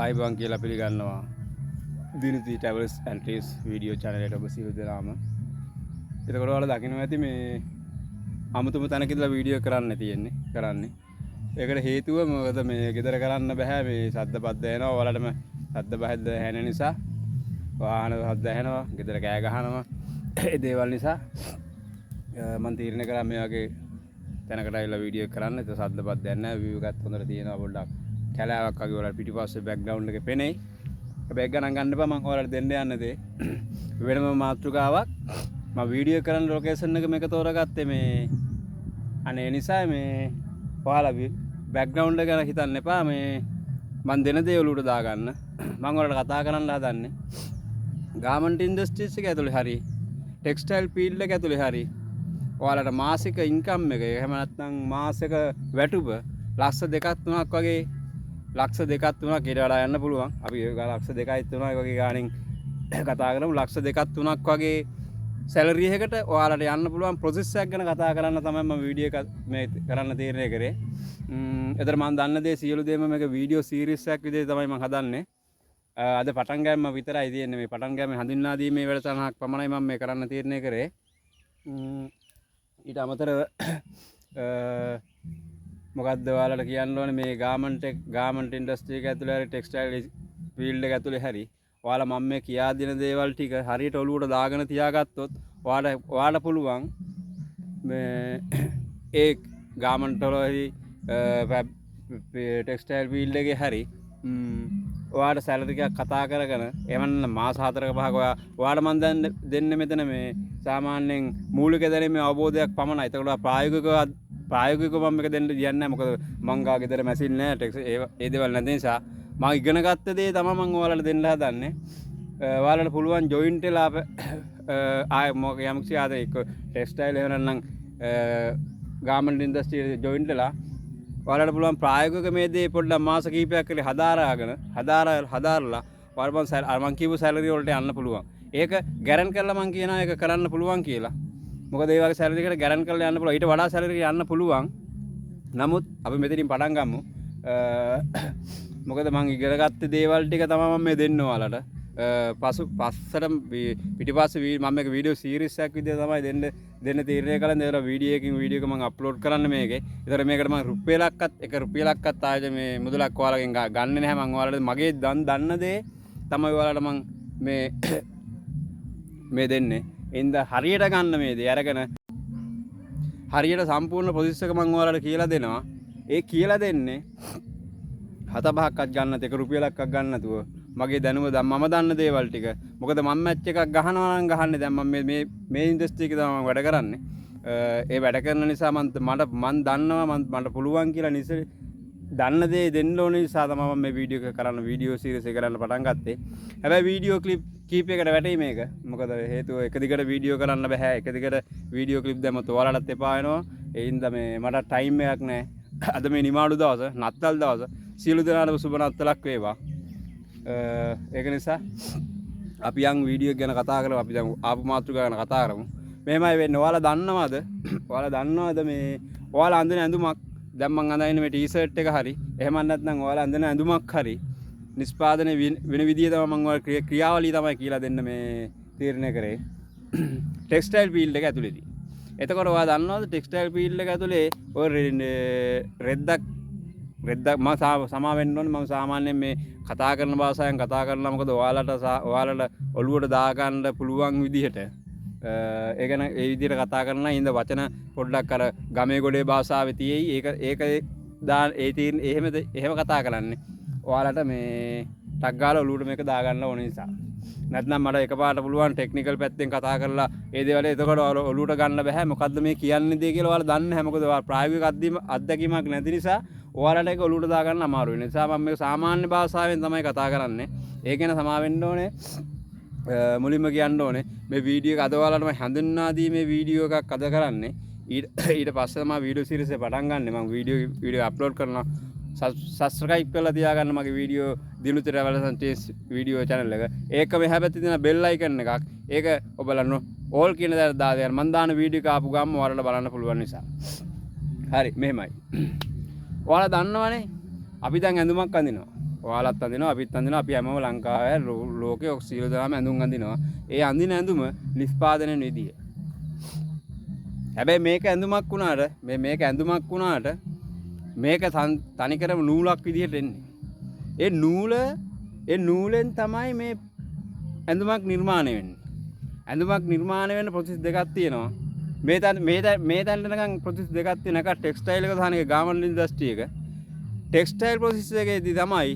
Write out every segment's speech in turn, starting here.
ආයිබං කියලා පිළිගන්නවා දිනති travels and trees video channel එකට ඔබ සියලු දෙනාම. එතකොට ඔයාලා දකින්න ඇති මේ අමුතුම තැනක ඉඳලා වීඩියෝ කරන්නේ. ඒකට හේතුව මොකද මේ ගෙදර කරන්න බෑ මේ සද්ද පද්ද එනවා. ඔයාලටම සද්ද පහද්ද ඇහෙන නිසා වාහන සද්ද ඇහෙනවා, ගෙදර කෑ ගහනවා. ඒ දේවල් නිසා මම තීරණය කරා මේ වගේ තැනකට ආවිල්ලා වීඩියෝ කරන්න. ඒක සද්ද පද්ද නැහැ. view එකත් හොඳට තියෙනවා පොඩ්ඩක්. කැලෑවක් වගේ ඔයාලට පිටිපස්සේ බෑග්ග්‍රවුන්ඩ් එකේ පෙනෙයි. හැබැයි ගණන් ගන්න එපා මම ඔයාලට දෙන්න යන්නේ තේ. වෙනම මාතෘකාවක් මම වීඩියෝ කරන ලොකේෂන් එක මේක තෝරගත්තේ මේ අනේ නිසා මේ ඔයාලා බෑග්ග්‍රවුන්ඩ් එක ගැන හිතන්න එපා. මේ මම දෙන දේ ඔලුවට දාගන්න. මම ඔයාලට කතා කරන්න හදන්නේ ගාමන්ට් ඉන්ඩස්ට්‍රීස් එක ඇතුලේ හරි ටෙක්ස්ටයිල් ෆීල්ඩ් එක ඇතුලේ හරි ඔයාලට මාසික ඉන්කම් එක එහෙම නැත්නම් මාසික වැටුප ලක්ෂ 2ක් 3ක් වගේ ලක්ෂ 2ක් 3ක් ඊට වඩා යන්න පුළුවන්. අපි ලක්ෂ 2යි 3යි වගේ ගාණින් කතා කරමු. ලක්ෂ 2ක් 3ක් වගේ සැලරි එකකට ඔයාලට යන්න පුළුවන් ප්‍රොසෙස් එකක් ගැන කතා කරන්න තමයි මම වීඩියෝ එක මේ කරන්න තීරණය කරේ. එතන මම දන්න දේ සියලු දේම මේක වීඩියෝ සීරීස් එකක් විදිහට තමයි මම හදන්නේ. අද පටන් ගෑම විතරයි තියෙන්නේ. මේ පටන් ගෑමේ හඳුන්වා දීමේ වැඩසටහනක් පමණයි මම මේ කරන්න තීරණය කරේ. ඊට අමතරව මොකක්ද ඔයාලට කියන්න ඕනේ මේ ගාමන්ට් ඉන්ඩස්ට්‍රි එක ඇතුලේ හරි ටෙක්ස්ටයිල් ෆීල්ඩ් එක ඇතුලේ හරි ඔයාලා මම මේ කියා දෙන දේවල් ටික හරියට ඔලුවට දාගෙන තියාගත්තොත් ඔයාලට පුළුවන් මේ ඒ ගාමන්ට් වල හරි ටෙක්ස්ටයිල් ෆීල්ඩ් එකේ හරි ඔයාලට සැලරි එකක් කතා කරගෙන එවන්න මාස 4ක 5ක ඔයාලට මම දැන් දෙන්නේ මෙතන මේ සාමාන්‍යයෙන් මූලික දැනීමේ අවබෝධයක් පමණයි. ඒකට ප්‍රායෝගිකව මම මේක දෙන්න කියන්නේ නැහැ. මොකද මං ගා ගෙදර මැෂින් නැහැ. ඒ දේවල් නැති නිසා මම ඉගෙන ගත්ත දේ තමයි මම ඔයාලට දෙන්න හදන්නේ. ඔයාලට පුළුවන් ජොයින්ට් වෙලා ආය මොකක් යම්කිසි ආද එක්ක ටෙක්ස්ටයිල් එහෙම නැත්නම් ගාමන්ට් ඉන්ඩස්ට්‍රි ජොයින්ට් වෙලා ඔයාලට පුළුවන් ප්‍රායෝගික මේ දේ පොඩ්ඩක් මාස කිහිපයක් කරලා හදාරලා ඔයාලා මම කියපු සැලරි වලට යන්න පුළුවන්. ඒක ගැරන්ට් කරලා මම කියනවා ඒක කරන්න පුළුවන් කියලා. මොකද ඒ වගේ සැලරි එකකට ගැරන්ට් කරලා යන්න පුළුවන්. ඊට වඩා සැලරි එකකට යන්න පුළුවන්. නමුත් අපි මෙතනින් පටන් ගමු. මොකද මම ඉගෙන ගත්ත දේවල් ටික තමයි මම මේ දෙන්න ඔයාලට. පස්සට පිටිපස්සේ මම මේක වීඩියෝ සීරීස් එකක් විදිහට තමයි දෙන්න තීරණය කළා. ඒතර වීඩියෝ එකකින් වීඩියෝ එක මම අප්ලෝඩ් කරන්න මේකේ. ඒතර මේකට මම රුපියලක්වත් ආයේ මේ මුදලක් ඔයාලගෙන් ගන්නෙ නැහැ. මම ඔයාලට මගේ දන්න දේ තමයි ඔයාලට මම මේ දෙන්නේ. ඉතින් හරියට ගන්න මේ දේ අරගෙන හරියට සම්පූර්ණ ප්‍රොසෙස් එක මම ඔයාලට කියලා දෙනවා. ඒ කියලා දෙන්නේ 7-5ක්වත් ගන්නත් එක රුපියලක්වත් ගන්න නැතුව මගේ දැනුම මම දන්න දේවල් ටික. මොකද මම මැච් එකක් ගහනවා නම් ගහන්නේ දැන් මම මේ ඉන්ඩස්ට්‍රි එකේ තමයි වැඩ කරන්නේ. ඒ වැඩ කරන නිසා මම දන්නවා මට පුළුවන් කියලා නිසා දන්න දේ දෙන්න ඕන නිසා තමයි මම මේ වීඩියෝ සීරීස් එක කරන්න පටන් ගත්තේ. හැබැයි වීඩියෝ ක්ලිප් කීපයකට වැටෙයි මේක. මොකද හේතුව එක දිගට වීඩියෝ කරන්න බෑ. එක දිගට වීඩියෝ ක්ලිප් දැම්මොත් ඔයාලටත් එපා වෙනවා. ඒ හින්දා මේ මට ටයිම් එකක් නැහැ. අද මේ නිමාඩු දවස, නත්තල් දවස. සියලු දෙනාටම සුබ නත්තලක් වේවා. ඒක නිසා අපි යන් වීඩියෝ ගැන කතා කරමු. අපි දැන් ආපු මාතෘකාව ගැන කතා කරමු. මෙහෙමයි වෙන්නේ. ඔයාලා දන්නවද මේ ඔයාලා අඳින ඇඳුමක් දැන් මං අඳින්නේ මේ ටී-ෂර්ට් එක හරි එහෙම නැත්නම් ඔයාලා අඳින ඇඳුමක් හරි නිෂ්පාදනය වෙන විදිය තමයි මම ඔයාලා ක්‍රියාවලිය තමයි කියලා දෙන්න මේ තීරණය කරේ ටෙක්ස්ටයිල් ෆීල්ඩ් එක ඇතුළේදී. එතකොට ඔයා දන්නවද ටෙක්ස්ටයිල් ෆීල්ඩ් එක ඇතුලේ ඔය රෙද්දක් මම සමා වෙන්න ඕනේ. මම සාමාන්‍යයෙන් මේ කතා කරන භාෂාවෙන් කතා කරනවා. මොකද ඔයාලට ඔළුවට දා ගන්න පුළුවන් විදිහට ඒ ගැන ඒ විදිහට කතා කරනවා. ඉඳ වචන පොඩ්ඩක් අර ගමේ ගොඩේ භාෂාවේ තියෙයි. ඒක එහෙම කතා කරන්නේ ඔයාලට මේ ටක් ගාලා ඔළුවට මේක දා ගන්න ඕන නිසා. නැත්නම් මට එකපාරට පුළුවන් ටෙක්නිකල් පැත්තෙන් කතා කරලා ඒ දේවල් එතකොට ඔළුවට ගන්න බෑ. මොකද්ද මේ කියන්නේ දේ කියලා ඔයාලා දන්නේ නැහැ. මොකද ඔයාලා ප්‍රායෝගික අත්දැකීමක් නැති නිසා ඔයාලට ඒක ඔළුවට දා ගන්න අමාරුයි. ඒ නිසා මම මේක සාමාන්‍ය භාෂාවෙන් තමයි කතා කරන්නේ. ඒක ගැන සමා වෙන්න ඕනේ. මුලින්ම කියන්න ඕනේ මේ වීඩියෝ එක අද ඔයාලට මම හඳුන්වා දීමේ වීඩියෝ එකක් අද කරන්නේ. ඊට පස්සේ තමයි වීඩියෝ සීරීස් එක පටන් ගන්නෙ. මම වීඩියෝ අප්ලෝඩ් කරනවා. සබ්ස්ක්‍රයිබ් කරලා තියාගන්න මගේ video දිනුති travels and trees video channel එක. ඒක මේ හැබැයි තියෙන බෙල් අයිකන් එකක්. ඒක ඔබලා ඕල් කියන දේ දාලා මම දාන වීඩියෝ එක ආපු ගමන් ඔයාලට බලන්න පුළුවන් නිසා. හරි මෙහෙමයි. ඔයාලා දන්නවනේ අපි දැන් ඇඳුමක් අඳිනවා. ඔයාලත් අඳිනවා අපිත් අඳිනවා අපි හැමෝම ලංකාවේ ලෝකේ ඔක්සිජන් දාම ඇඳුම් අඳිනවා. ඒ අඳින ඇඳුම නිෂ්පාදනය විදිය. හැබැයි මේක ඇඳුමක් වුණාට මේක ඇඳුමක් වුණාට මේක තනිකරම නූලක් විදියට එන්නේ. ඒ නූලෙන් තමයි මේ ඇඳුමක් නිර්මාණය වෙන්නේ. ඇඳුමක් නිර්මාණය වෙන්න ප්‍රොසෙස් දෙකක් තියෙනවා. මේ තැනටනකම් ප්‍රොසෙස් දෙකක් තියෙන එක ටෙක්ස්ටයිල් එක සහ එක ගාමන්ට් ඉන්ඩස්ට්‍රි එක. ටෙක්ස්ටයිල් ප්‍රොසෙස් එකේදී තමයි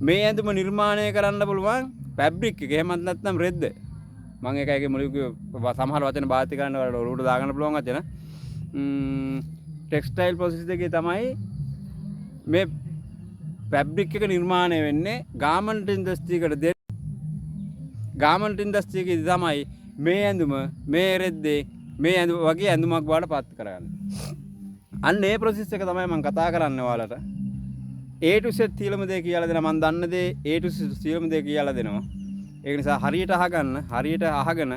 මේ ඇඳුම නිර්මාණය කරන්න පුළුවන් ෆැබ්‍රික් එක. එහෙමත් නැත්නම් රෙද්ද. මම ඒකයි මුලින්ම සමහර වචන භාවිත කරන්න වල ඔලුවට දාගන්න පුළුවන් වචන. ටෙක්ස්ටයිල් ප්‍රොසෙස් එකේ තමයි මේ ෆැබ්‍රික් එක නිර්මාණය වෙන්නේ. ගාමන්ට් ඉන්ඩස්ට්‍රි එකට ගාමන්ට් ඉන්ඩස්ට්‍රි එකේදී තමයි මේ ඇඳුම මේ රෙද්දේ මේ ඇඳුම වගේ ඇඳුමක් බවට පත් කරගන්නේ. අන්න ඒ ප්‍රොසෙස් එක තමයි මම කතා කරන්නේ ඔයාලට. A to Z සියලුම දේ කියලා දෙනවා. මම දන්න දේ A to Z සියලුම දේ කියලා දෙනවා. ඒක නිසා හරියට අහගන්න, හරියට අහගෙන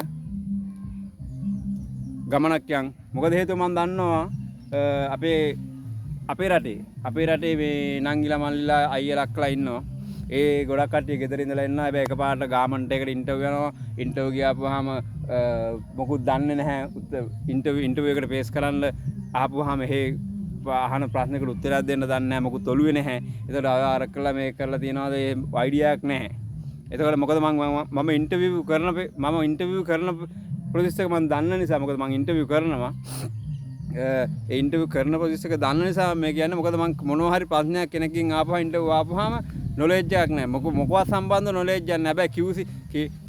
ගමනක් යන්. මොකද හේතුව මම දන්නවා අපේ රටේ මේ නංගිලා මල්ලිලා අයියලා අක්කලා ඉන්නවා. ඒ ගොඩක් කට්ටිය ගෙදර ඉඳලා ඉන්නවා. හැබැයි එකපාරට ගාමන්ට් එකට ඉන්ටර්විව් යනවා. ඉන්ටර්විව් ගියාපුවාම මොකුත් දන්නේ නැහැ. ඉන්ටර්විව් එකට ෆේස් කරන්න ආපුවාම අහන ප්‍රශ්නකට උත්තරයක් දෙන්න දන්නේ නැහැ. මොකුත් ඔළුවේ නැහැ. ඒතකොට අර කළා මේක කරලා තියනවාද ඒ අයිඩියාවක් නැහැ. එතකොට මොකද මම ඉන්ටර්විව් කරන ප්‍රොසෙස් එක මම දන්න නිසා මොකද මම ඉන්ටර්විව් කරනවා. ඒ ඉන්ටර්විව් කරන ප්‍රොසෙස් එක දන්න නිසා මේ කියන්නේ මොකද මම මොනවා හරි ප්‍රශ්නයක් කෙනකින් ආපහා ඉන්ටර්විව් ආපුවාම නොලෙජ් එකක් නැහැ. මොකවත් සම්බන්ධ නොලෙජ් එකක් නැහැ. හැබැයි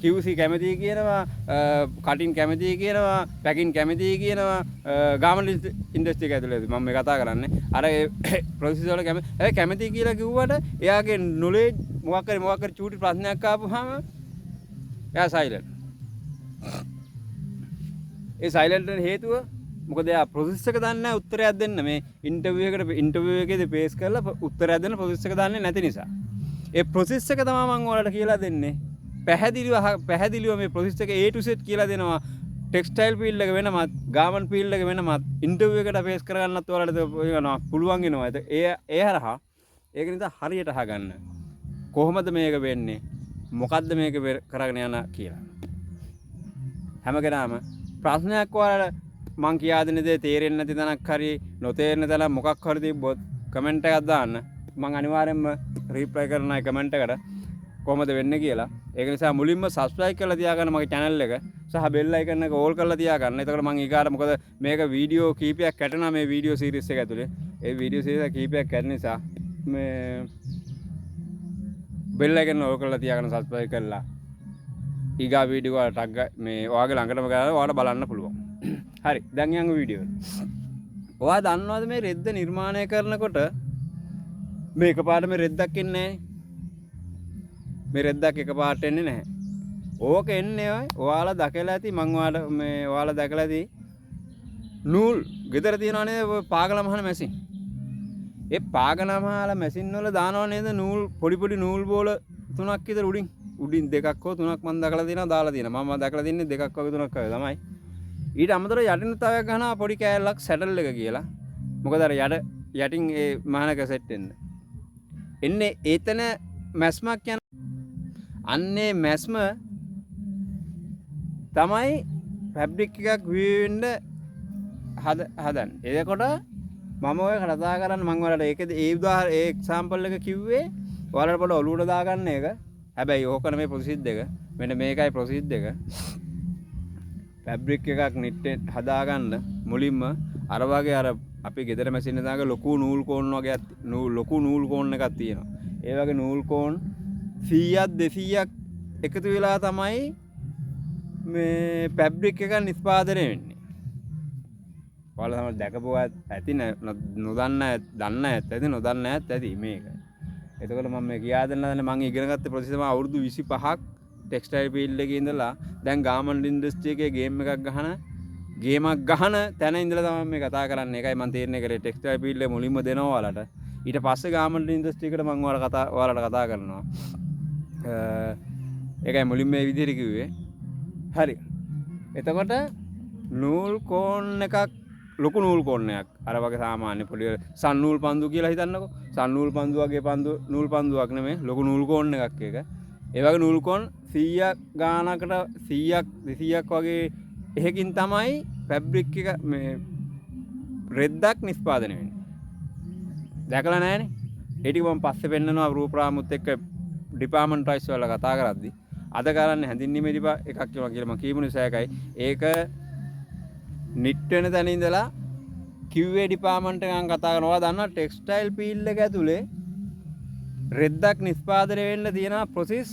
QC කැමතියි කියනවා, කටින් කැමතියි කියනවා, පැකින් කැමතියි කියනවා. ගාමන්ට් ඉන්ඩස්ට්‍රි එක ඇතුළේ මම මේ කතා කරන්නේ. අර ඒ ප්‍රොසෙස් වල කැමතියි කියලා කිව්වට එයාගේ නොලෙජ් මොකක් හරි චූටි ප්‍රශ්නයක් ආපුවාම එයා සයිලන්ට්. ඒ සයිලන්ට් වෙන හේතුව මොකද එයා ප්‍රොසෙස් එක දන්නේ නැහැ උත්තරයක් දෙන්න. මේ ඉන්ටර්විව් එකේදී පේස් කරලා උත්තරයක් දෙන්න ප්‍රොසෙස් එක දන්නේ නැති නිසා. ඒ ප්‍රොසෙස් එක තමයි මම ඔයාලට කියලා දෙන්නේ. පැහැදිලිව මේ ප්‍රොසෙස් එක A to Z කියලා දෙනවා. ටෙක්ස්ටයිල් ෆීල්ඩ් එක වෙනමත්, ගාමන්ට් ෆීල්ඩ් එක වෙනමත් ඉන්ටර්විව් එකට ෆේස් කරගන්නත් ඔයාලට වෙනවා පුළුවන් වෙනවා. ඒ හරහා ඒක නිසා හරියට අහගන්න. කොහොමද මේක වෙන්නේ? මොකද්ද මේක කරගෙන යන කියලා. හැම කෙනාම ප්‍රශ්නයක් ඔයාලට මං කියා දෙන දේ තේරෙන්නේ නැති තැනක් හරි නොතේරෙන තැන මොකක් හරි තිබ්බොත් කමෙන්ට් එකක් දාන්න. මං අනිවාර්යෙන්ම රිප්ලයි කරනයි කමෙන්ට් එකට කොහොමද වෙන්නේ කියලා. ඒක නිසා මුලින්ම subscribe කරලා තියාගන්න මගේ channel එක සහ bell icon එක all කරලා තියාගන්න. එතකොට මං ඊගාට මොකද මේක වීඩියෝ කීපයක් කැටෙනවා මේ වීඩියෝ සීරීස් එක ඇතුලේ. ඒ වීඩියෝ සීරීස් එක කීපයක් කැටෙන නිසා මේ bell icon all කරලා තියාගන්න subscribe කරලා ඊගා වීඩියෝ වල ටග් මේ ඔයාගේ ළඟටම ගාලා ඔයාලට බලන්න පුළුවන්. හරි දැන් යන් වීඩියෝ. ඔයා දන්නවද මේ රෙද්ද නිර්මාණය කරනකොට මේ එකපාරට මේ රෙද්දක් එන්නේ නැහැ. මේ රෙද්දක් එකපාරට එන්නේ නැහැ. ඕක එන්නේ ඔයාලා දැකලා ඇති මං ඔයාලා දැකලා ඇති නූල් ගෙදර තියනවා නේද පාගල මහන මැෂින්. ඒ පාගල මහල මැෂින් වල දානවා නේද නූල් පොඩි නූල් බෝල 3ක් විතර උඩින් 2ක් හෝ 3ක් මම දැකලා තියෙනවා දාලා තියෙනවා. මම දැකලා තින්නේ 2ක් වගේ 3ක් වගේ තමයි. ඊට අමතරව යටින් තවයක් ගන්නවා පොඩි කෑල්ලක් සැටල් එක කියලා. මොකද අර යටින් ඒ මහනක සෙට් එන්නේ ඒතන මැස්මක් යන අන්නේ මැස්ම තමයි ෆැබ්‍රික් එකක් වෙන්න හදන්නේ. එතකොට මම ඔය කතා කරන්නේ මම ඔයාලට ඒකද ඒ එක්සැම්පල් එක කිව්වේ ඔයාලට පොඩ්ඩ ඔලුවට දාගන්න එක. හැබැයි ඕකන මේ ප්‍රොසීජ් එක. මෙන්න මේකයි ප්‍රොසීජ් එක. ෆැබ්‍රික් එකක් නිට්ටෙන් හදාගන්න මුලින්ම අර වගේ අර අපි ගෙදර මැෂින් එකක ලොකු නූල් කෝන් වගේ ලොකු නූල් කෝන් එකක් තියෙනවා. ඒ වගේ නූල් කෝන් 100ක් 200ක් එකතු වෙලා තමයි මේ ෆැබ්‍රික් එක නිෂ්පාදනය වෙන්නේ. ඔයාලා තමයි දැකපුවා ඇති නොදන්න ඇති නොදන්න ඇති මේක. එතකොට මම මේ කියා දෙන්න මම ඉගෙන ගත්ත ප්‍රොසෙස් එක අවුරුදු 25ක් ටෙක්ස්ටයිල් ෆීල්ඩ් එකේ ඉඳලා දැන් ගාමන්ට් ඉන්ඩස්ට්‍රි එකේ ගේමක් ගහන තැන ඉඳලා තමයි මේ කතා කරන්නේ. ඒකයි මම තීරණය කරේ ටෙක්ස්ටයිල් ෆීල්ඩ් එක මුලින්ම දෙනවා ඔයාලට. ඊට පස්සේ ගාමන්ට් ඉන්ඩස්ට්‍රි එකට මම ඔයාලට කතා කරනවා. ඒකයි මුලින්ම මේ විදිහට කිව්වේ. හරි. එතකොට නූල් කෝන් එකක් ලොකු නූල් කෝණයක් අර වගේ සාමාන්‍ය පොඩි සන් නූල් පන්දු කියලා හිතන්නකෝ. සන් නූල් පන්දු වගේ නූල් පන්දුවක් නෙමෙයි ලොකු නූල් කෝණ එකක් ඒක. ඒ වගේ නූල් කෝණ 100ක් ගානකට 100ක් 200ක් වගේ එහෙකින් තමයි ෆැබ්‍රික් එක මේ රෙද්දක් නිෂ්පාදනය වෙන්නේ. දැකලා නැහනේ. ඒ ටික මම පස්සේ පෙන්නනවා රූපරාමුත් එක්ක ඩිපාර්ට්මන්ට් රයිස් වල කතා කරද්දි. අද කරන්නේ හැඳින්වීමේ එකක් කියනවා කියලා මම කියමු නිසා එකයි. ඒක නිට් වෙන තැන ඉඳලා QA ඩිපාර්ට්මන්ට් එකෙන් කතා කරනවා. දන්නවා ටෙක්ස්ටයිල් ෆීල්ඩ් එක ඇතුලේ රෙද්දක් නිෂ්පාදනය වෙන්න තියෙන ප්‍රොසෙස්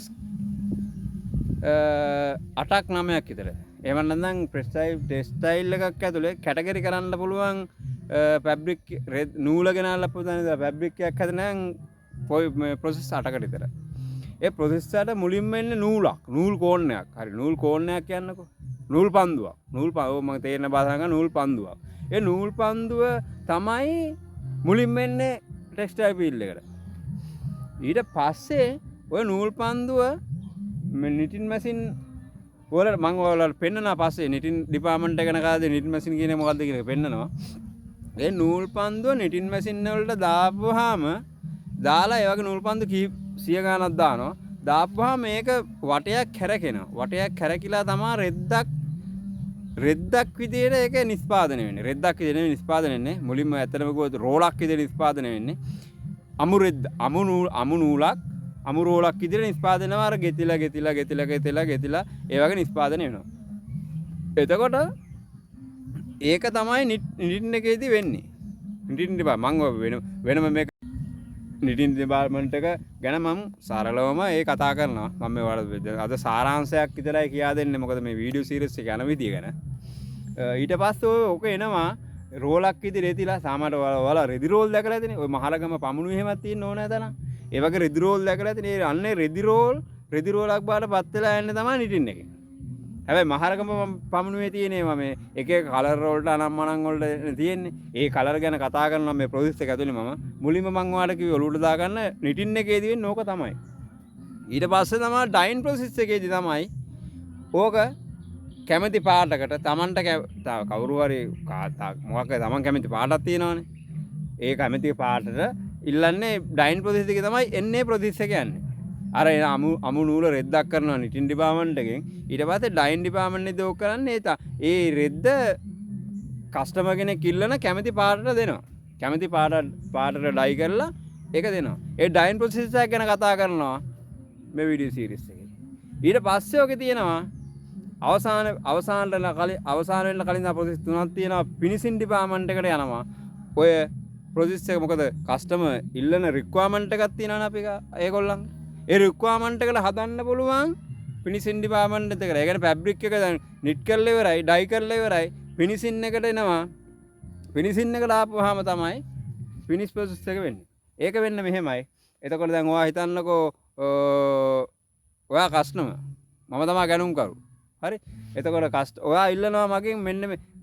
8ක් 9ක් විතර. එහෙම නැත්නම් ටෙක්ස්ටයිල් එකක් ඇතුලේ කැටගරි කරන්න පුළුවන් ෆැබ්‍රික් නූල ගෙනල්ලා පුතන ෆැබ්‍රික් එකක් හදනනම් ප්‍රොසෙස් 8කට විතර. ඒ ප්‍රොසෙස් වලට මුලින්ම එන්නේ නූලක්, නූල් කෝණයක්. හරි නූල් කෝණයක් කියන්නකෝ. නූල් පන්දුවක්. මම තේරෙන භාෂාවෙන් නූල් පන්දුවක්. ඒ නූල් පන්දුව තමයි මුලින්ම එන්නේ ටෙක්ස්ටයිල් ෆීල්ඩ් එකට. ඊට පස්සේ ඔය නූල් පන්දුව නිටින් මැෂින් වල මම ඔයාලට පෙන්නනවා පස්සේ නිටින් ඩිපාර්ට්මන්ට් එක ගැන කාදේ නිටින් මැෂින් කියන්නේ මොකද්ද කියලා එක පෙන්නනවා. ඒ නූල් පන්දුව නිටින් මැෂින් වලට දාපුවාම දාලා ඒ වගේ නූල් පන්දු 100 ගණනක් දානවා. දාපුවාම මේක වටයක් කැරකෙනවා. වටයක් කැරකිලා තමයි රෙද්දක් විදියට ඒක නිෂ්පාදනය වෙන්නේ. රෙද්දක් විදියට නිෂ්පාදනය වෙන්නේ. මුලින්ම ඇත්තටම කිව්වොත් රෝලක් විදියට නිෂ්පාදනය වෙන්නේ. අමු නූලක් අමු රෝලක් විදියට නිෂ්පාදනය වෙනවා. අර ගෙතිලා ඒ වගේ නිෂ්පාදනය වෙනවා. එතකොට ඒක තමයි නිටින් එකේදී වෙන්නේ. නිටින් වෙනම මේක නිටින් ඩිපාර්ට්මන්ට් එක ගැන මම සරලවම ඒ කතා කරනවා. මම මේ අද සාරාංශයක් විතරයි කියා දෙන්නේ. මොකද මේ වීඩියෝ සීරීස් එක යන විදිය ගැන. ඊට පස්සේ ඔක එනවා රෝලක් විදිහට රෙදිලා සාමාන්‍ය ඔයාලා රෙදි රෝල් දැකලා ඇතිනේ. ඔය මහලගම පමුණු එහෙමත් තියෙන්න ඕන නැතනම්. ඒ වගේ රෙදි රෝල් දැකලා ඇතිනේ. අන්නේ රෙදි රෝලක් බාට පත් වෙලා යන්නේ තමයි නිටින් එකේ. හැබැයි මහරගම පමුණුවේ තියෙනවා මේ එක එක කලර් වලට අනම්මනම් වලට තියෙන්නේ. ඒ කලර් ගැන කතා කරනවා මේ ප්‍රොසෙස් එක ඇතුලේ මම. මුලින්ම මම ඔයාලට කිව්වේ ඔලුවට දාගන්න නිටින් එකේදී වෙන්නේ ඕක තමයි. ඊට පස්සේ තමයි ඩයින් ප්‍රොසෙස් එකේදී තමයි ඕක කැමති පාටකට Tamanට කවුරු හරි මොකක් තමන් කැමති පාටක් තියෙනවනේ. ඒ කැමති පාටට ඉල්ලන්නේ ඩයින් ප්‍රොසෙස් එකේ තමයි එන්නේ ප්‍රොසෙස් එක යන්නේ. අර අමු නූල රෙද්දක් කරනවා නිටින් ඩිපාර්ට්මන්ට් එකෙන්. ඊට පස්සේ ඩයින් ඩිපාර්ට්මන්ට් එකේ දෝක කරන්නේ ඒ රෙද්ද කස්ටමර් කෙනෙක් ඉල්ලන කැමති පාටට දෙනවා. කැමති පාටට ඩයි කරලා ඒක දෙනවා. ඒ ඩයින් ප්‍රොසෙස් එක ගැන කතා කරනවා මේ වීඩියෝ සීරීස් එකේ. ඊට පස්සේ ඔකේ තියෙනවා අවසාන වෙන්න කලින් ප්‍රොසෙස් තුනක් තියෙනවා. ෆිනිෂින් ඩිපාර්ට්මන්ට් එකට යනවා. ඔය ප්‍රොසෙස් එක මොකද කස්ටමර් ඉල්ලන රික්වයර්මන්ට් එකක් තියෙනවනේ අපි ඒගොල්ලන්. ඒ රික්වයර්මන්ට් එකට හදන්න පුළුවන් ෆිනිෂින් ඩිපාර්ට්මන්ට් එකට. ඒ කියන්නේ ෆැබ්‍රික් එක දැන් නිට් කරලා ඉවරයි, ඩයි කරලා ඉවරයි. ෆිනිෂින් එකට එනවා. ෆිනිෂින් එකට ආපුවාම තමයි ෆිනිෂ් ප්‍රොසෙස් එක වෙන්නේ. ඒක වෙන්න මෙහෙමයි. එතකොට දැන් ඔයා හිතන්නකෝ ඔයා කස්ටමර් මම තමයි ගණුම් කරු. හරි. එතකොට ඔයා ඉල්ලනවා මගෙන්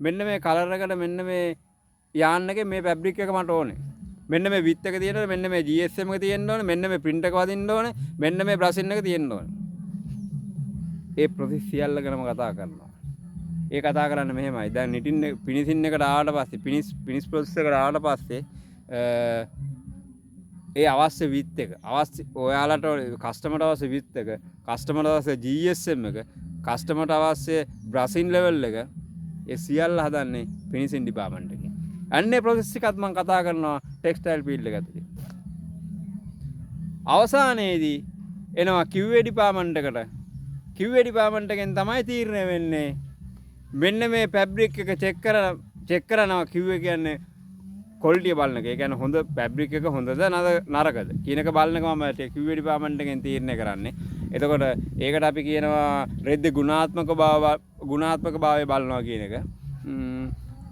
මෙන්න මේ කලර් එකට මෙන්න මේ යාන් එකේ මේ ෆැබ්‍රික් එක මට ඕනේ. මෙන්න මේ විත් එක තියෙනවා, මෙන්න මේ GSM එක තියෙන්න ඕනේ, මෙන්න මේ print එක වදින්න ඕනේ, මෙන්න මේ බ්‍රෂින් එක තියෙන්න ඕනේ. ඒ ප්‍රොසෙස් සියල්ල ගැනම කතා කරනවා. ඒ කතා කරන්නේ මෙහෙමයි. දැන් නිටින් ෆිනිෂින් එකට ආවට පස්සේ ෆිනිෂ් ප්‍රොසෙස් එකට ආවට පස්සේ ඒ අවශ්‍ය විත් එක ඔයාලට කස්ටමර්ට අවශ්‍ය විත් එක, කස්ටමර්ට අවශ්‍ය GSM එක, කස්ටමර්ට අවශ්‍ය බ්‍රෂින් ලෙවල් එක ඒ සියල්ල හදන්නේ ෆිනිෂින් ඩිපාර්ට්මන්ට් එකේ. අන්නේ ප්‍රොසෙස් එකත් මම කතා කරනවා ටෙක්ස්ටයිල් ෆීල්ඩ් එක ඇතුලේ. අවසානයේදී එනවා QA ඩිපාර්ට්මන්ට් එකට. QA ඩිපාර්ට්මන්ට් එකෙන් තමයි තීරණය වෙන්නේ මෙන්න මේ ෆැබ්‍රික් එක චෙක් කරනවා. QA කියන්නේ ක්වොලිටිය බලන එක. ඒ කියන්නේ හොඳ ෆැබ්‍රික් එක හොඳද නරකද කියන එක බලන එක මම QA ඩිපාර්ට්මන්ට් එකෙන් තීරණය කරන්නේ. එතකොට ඒකට අපි කියනවා රෙද්ද ගුණාත්මක භාවය බලනවා කියන එක.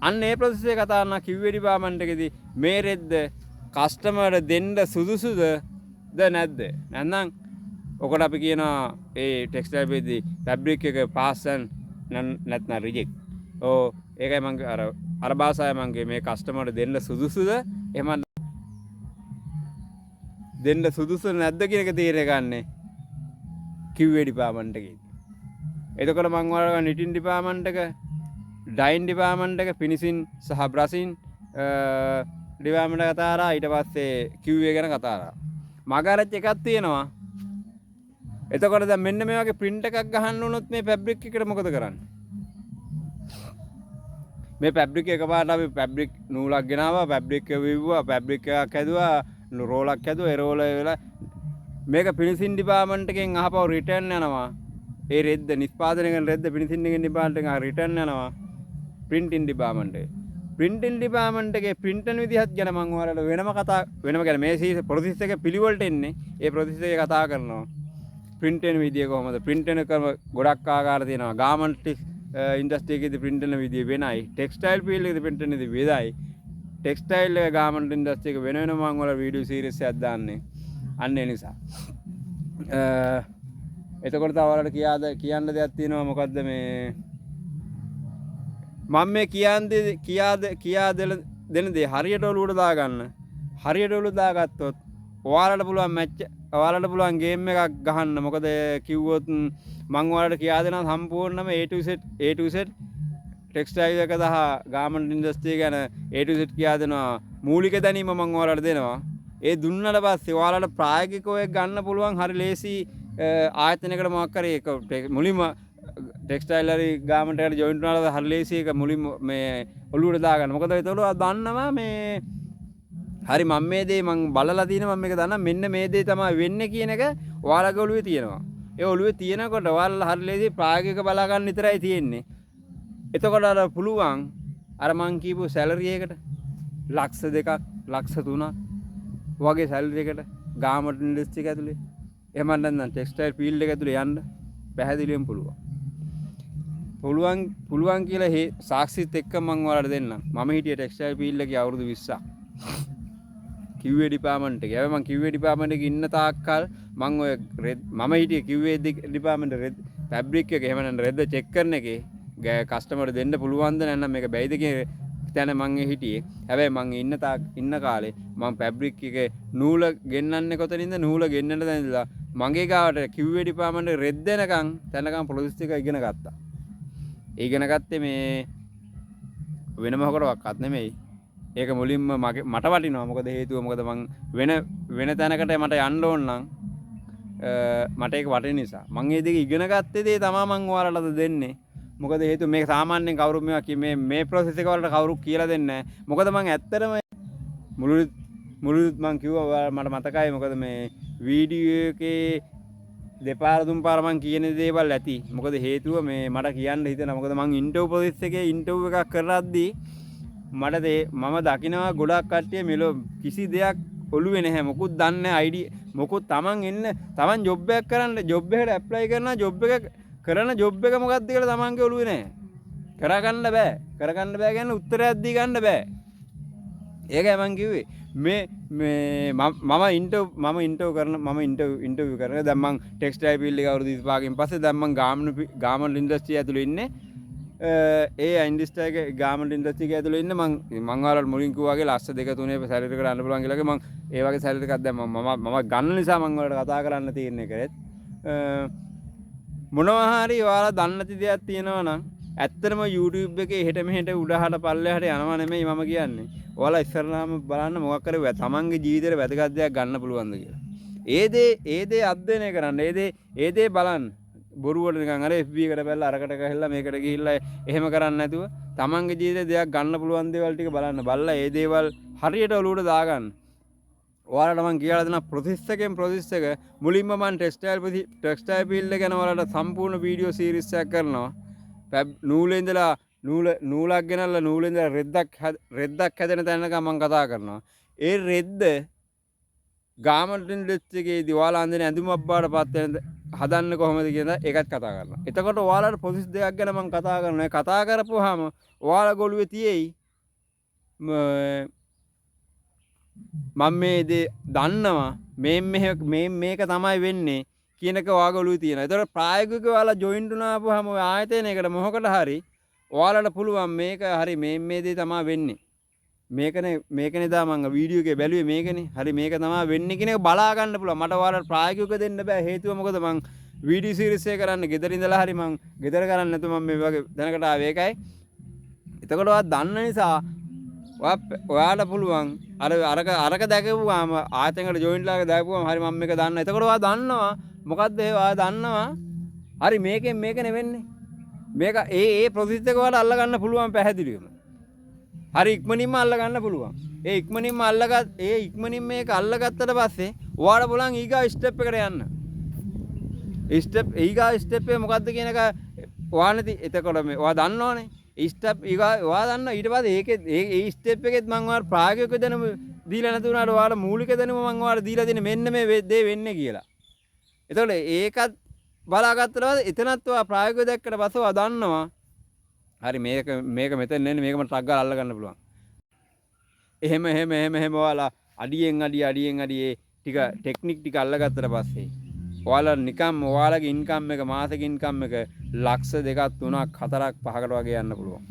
අන්න ඒ ප්‍රොසෙස් එක කතා කරන QA ඩිපාර්ට්මන්ට් එකේදී මේ රෙද්ද කස්ටමර්ට දෙන්න සුදුසුද නැද්ද? නැත්නම් ඔකට අපි කියනවා ඒ ටෙක්ස්ටයිල් වේදී ෆැබ්‍රික් එක පාස් නැත්නම් රිජෙක්ට්. ඒකයි මම අර භාෂාවේ මම මේ කස්ටමර්ට දෙන්න සුදුසුද එහෙම දෙන්න සුදුසු නැද්ද කියන එක තීරණය ගන්නේ QA ඩිපාර්ට්මන්ට් එකේදී. එතකොට මම ඔයාලට නිටින් ඩිපාර්ට්මන්ට් එක ඩයින් ඩිපාර්ට්මන්ට් එක ෆිනිෂින් සහ බ්‍රෂින් ඩිපාර්ට්මන්ට් එක කතා කරා. ඊට පස්සේ QA ගැන කතා කරා. මගාරච්ච එකක් තියෙනවා. එතකොට දැන් මෙන්න මේ වගේ print එකක් ගහන්න වුණොත් මේ fabric එකට මොකද කරන්නේ? මේ fabric එකපාරට අපි fabric නූලක් ගෙනාවා, fabric එක විව්වා, fabric එකක් හැදුවා, රෝලක් හැදුවා, ඒ රෝල වෙලා මේක finishing department එකෙන් අහපව return යනවා. ඒ රෙද්ද නිෂ්පාදනය කරන රෙද්ද finishing එකෙන් department එකෙන් return යනවා printing department එකට. printing department එකේ print වෙන විදිහත් ගැන මම ඔයාලට වෙනම කියන්නේ මේ process එක පිළිවෙලට එන්නේ. ඒ process එක කතා කරනවා. print වෙන විදිය කොහොමද? print වෙන ක්‍රම ගොඩක් ආකාර තියෙනවා. garment industry එකේදී print වෙන විදිය වෙනයි. textile field එකේදී print වෙන විදිය වෙනයි. textile එක garment industry එක වෙන වෙනම මම ඔයාලට video series එකක් දාන්නේ. අන්න ඒ නිසා. එතකොට තව ඔයාලට කියන්න දෙයක් තියෙනවා. මොකද්ද මේ මම මේ කියා දෙන දේ හරියට ඔලුවට දාගන්න. හරියට ඔලුවට දාගත්තොත් ඔයාලට පුළුවන් මැච් ඔයාලට පුළුවන් ගේම් එකක් ගහන්න. මොකද කිව්වොත් මම ඔයාලට කියා දෙනවා සම්පූර්ණයෙන්ම A to Z ටෙක්ස්ටයිල් එක සහ ගාමන්ට් ඉන්ඩස්ට්‍රි ගැන A to Z කියා දෙනවා. මූලික දැනීම මම ඔයාලට දෙනවා. ඒ දුන්නට පස්සේ ඔයාලට ප්‍රායෝගිකව ගන්න පුළුවන් හරි ලේසි ආයතනයකට මොකක් හරි ඒක මුලින්ම ටෙක්ස්ටයිල් හරි ගාමන්ට් එකට ජොයින්ට් වුණාට හරි ලේසි එක මුලින්ම මේ ඔළුවට දාගන්න. මොකද ඒතකොට දන්නවා මේ හරි මම මේ දේ මම බලලා තියෙනවා මම මේක දන්නා මෙන්න මේ දේ තමයි වෙන්නේ කියන එක ඔයාලගේ ඔළුවේ තියෙනවා. ඒ ඔළුවේ තියෙනකොට ඔයාලා හරි ලේසි ප්‍රායෝගික බලා ගන්න විතරයි තියෙන්නේ. එතකොට අර පුළුවන් අර මං කියපු සැලරි එකට ලක්ෂ 2ක් ලක්ෂ 3ක් වගේ සැලරි එකට ගාමන්ට් ඉන්ඩස්ට්‍රි එක ඇතුලේ එහෙම නැත්නම් ටෙක්ස්ටයිල් ෆීල්ඩ් එක ඇතුලේ යන්න පැහැදිලිවම පුළුවන්. පුළුවන් කියලා සාක්ෂිත් එක්ක මම ඔයාලට දෙන්නම්. මම හිටියේ ටෙක්ස්ටයිල් ෆීල්ඩ් එකේ අවුරුදු 20ක්. QA ඩිපාර්ට්මන්ට් එකේ. හැබැයි මම QA ඩිපාර්ට්මන්ට් එකේ ඉන්න තාක්කල් මම ඔය මම හිටියේ QA ඩිපාර්ට්මන්ට් ෆැබ්‍රික් එක එහෙම නැත්නම් රෙද්ද චෙක් කරන එකේ කස්ටමර්ට දෙන්න පුළුවන්ද නැත්නම් මේක බැයිද කියන තැන මම හිටියේ. හැබැයි මම ඉන්න කාලේ මම ෆැබ්‍රික් එකේ නූල ගෙන්නන්නේ කොතනින්ද? නූල ගෙන්නන්න දැන් ඉඳලා මගේ ගාවට QA ඩිපාර්ට්මන්ට් එකේ රෙද්ද තැනකම් ප්‍රොසෙස් එක ඉගෙන ගත්තා. ඒ ඉගෙන ගත්තේ මේ වෙන මොකකටවත් නෙමෙයි. ඒක මුලින්ම මට වටිනවා. මොකද හේතුව මොකද මං වෙන තැනකට මට යන්න ඕන නම් මට ඒක වටින නිසා. මං මේ දෙක ඉගෙන ගත්තේ දේ තමයි මං ඔයාලට දෙන්නේ. මොකද හේතුව මේක සාමාන්‍යයෙන් කවුරුත් මේ process එක වලට කවුරුත් කියලා දෙන්නේ නැහැ. මොකද මං ඇත්තටම මුළුත් මං කිව්වා මට මතකයි. මොකද මේ වීඩියෝ එකේ දෙපාර තුන් පාර මං කියන දේවල් ඇති. මොකද හේතුව මේ මට කියන්න හිතෙනවා. මොකද මං ඉන්ටර්වයුව process එකේ ඉන්ටර්වයුව එකක් කරද්දී මට මම දකිනවා ගොඩක් කට්ටිය මෙලෝ කිසි දෙයක් ඔළුවේ නැහැ. මොකුත් දන්නේ නැහැ. ID මොකුත් තමන් ජොබ් එකක් කරන්න ජොබ් එකට ඇප්ලයි කරනවා. ජොබ් එක කරන ජොබ් එක මොකක්ද කියලා තමන්ගේ ඔළුවේ නැහැ. කරගන්න බෑ කියන්නේ උත්තරයක් දී ගන්න බෑ. ඒකයි මං කිව්වේ. මම ඉන්ටර්විව් කරන දැන් මං ටෙක්ස්ටයිල් ෆීල්ඩ් එක අවුරුදු 25කින් පස්සේ දැන් මං ගාමන්ට් ඉන්ඩස්ට්‍රි ඇතුළේ ඉන්නේ. ඒ ඉන්ඩස්ට්‍රි එක ගාමන්ට් ඉන්ඩස්ට්‍රි එක ඇතුළේ ඉන්නේ. මං ඔයාලට මුලින් කිව්වා වගේ ලක්ෂ 2-3 සැලරි එකට යන්න පුළුවන් කියලා. මං ඒ වගේ සැලරි එකක් දැන් මම ගන්න නිසා මං ඔයාලට කතා කරන්න තියෙන්නේ කරේත් මොනවා හරි ඔයාලා දන්න නැති දෙයක් තියෙනවා නම් ඇත්තටම YouTube එකේ එහෙට මෙහෙට උඩහට පල්ලෙහාට යනවා නෙමෙයි මම කියන්නේ. ඔයාලා ඉස්සරහාම බලන්න මොකක් කරේ තමන්ගේ ජීවිතේට වැදගත් දෙයක් ගන්න පුළුවන්ද කියලා. ඒ දේ අධ්‍යයනය කරන්න. ඒ දේ බලන්න. බොරුවට නිකන් අර FB එකට බැලලා අරකට ගහලා මේකට ගිහිල්ලා එහෙම කරන්නේ නැතුව තමන්ගේ ජීවිතේ දෙයක් ගන්න පුළුවන් දේවල් ටික බලන්න. බලලා ඒ දේවල් හරියට ඔලුවට දාගන්න. ඔයාලට මම කියලා දෙන process එක මුලින්ම මම ටෙක්ස්ටයිල් ෆීල්ඩ් එක ගැන ඔයාලට සම්පූර්ණ වීඩියෝ සීරීස් එකක් කරනවා. නූලේ ඉඳලා නූලක් ගෙනල්ලා නූලේ ඉඳලා රෙද්දක් හැදෙන තැනක මම කතා කරනවා. ඒ රෙද්ද ගාමන්ට් ඉන්ඩස්ට්‍රි එකේදී ඔයාලා අඳින ඇඳුමක් බාටපත් වෙන හදන්න කොහොමද කියන එකත් කතා කරනවා. එතකොට ඔයාලට process දෙකක් ගැන මම කතා කරනවා. ඒ කතා කරපුවාම ඔයාලා ගොළුවේ තියෙයි මම මේ දේ දන්නවා මේක තමයි වෙන්නේ කියන එක ඔයාගේ ඔළුවේ තියෙනවා. ඒතකොට ප්‍රායෝගිකව ඔයාලා ජොයින්ට් වුණාම ඔය ආයතනයකට මොකකට හරි ඔයාලට පුළුවන් මේක හරි මේ දේ තමයි වෙන්නේ. මේකනේ දා මම වීඩියෝ එකේ බැලුවේ මේකනේ. හරි මේක තමයි වෙන්නේ කියන එක බලා ගන්න පුළුවන්. මට ඔයාලට ප්‍රායෝගිකව දෙන්න බෑ. හේතුව මොකද මම වීඩියෝ සීරීස් එක කරන්නේ ගෙදර ඉඳලා හරි මම ගෙදර කරන්නේ නැතුව මම මේ වගේ දැනකට ආවේ ඒකයි. එතකොට ඔයා දන්න නිසා ඔයාට පුළුවන් අරක දැකපුවාම ආයතනයකට ජොයින් ලාගේ දැකපුවාම හරි මම මේක දන්නවා. එතකොට ඔයා දන්නවා මොකද්ද ඒ ඔයා දන්නවා. හරි මේකෙන් මේක නෙවෙන්නේ. මේක ඒ ප්‍රොසෙස් එක ඔයාලට අල්ල ගන්න පුළුවන් පැහැදිලිවම. හරි ඉක්මනින්ම අල්ල ගන්න පුළුවන්. ඒ ඉක්මනින් මේක අල්ලගත්තට පස්සේ ඔයාට පුළුවන් ඊගා ස්ටෙප් එකට යන්න. ඊගා ස්ටෙප් එක මොකද්ද කියන එක ඔයාලට එතකොට මේ ඔයා දන්නවනේ. ස්ටෙප් ඔයා දන්න ඊට පස්සේ ඒ ස්ටෙප් එකෙත් මම ඔයාලට ප්‍රායෝගික දැනුම දීලා නැති වුණාට ඔයාලට මූලික දැනුම මම ඔයාලට දීලා දෙන්නේ මෙන්න මේ දේ වෙන්නේ කියලා. එතකොට ඒකත් බලාගත්තට පස්සේ එතනත් ඔයා ප්‍රායෝගිකව දැක්කට පස්සේ ඔයා දන්නවා හරි මේක මෙතන නෙන්නේ මේක මට ටක් ගාලා අල්ල ගන්න පුළුවන්. එහෙම ඔයාලා අඩියෙන් අඩියේ ටික ටෙක්නික් ටික අල්ලගත්තට පස්සේ ඔයාලා නිකම් ඔයාලගේ ඉන්කම් එක මාසික ඉන්කම් එක ලක්ෂ 2ක් 3ක් 4ක් 5කට වගේ යන්න පුළුවන්.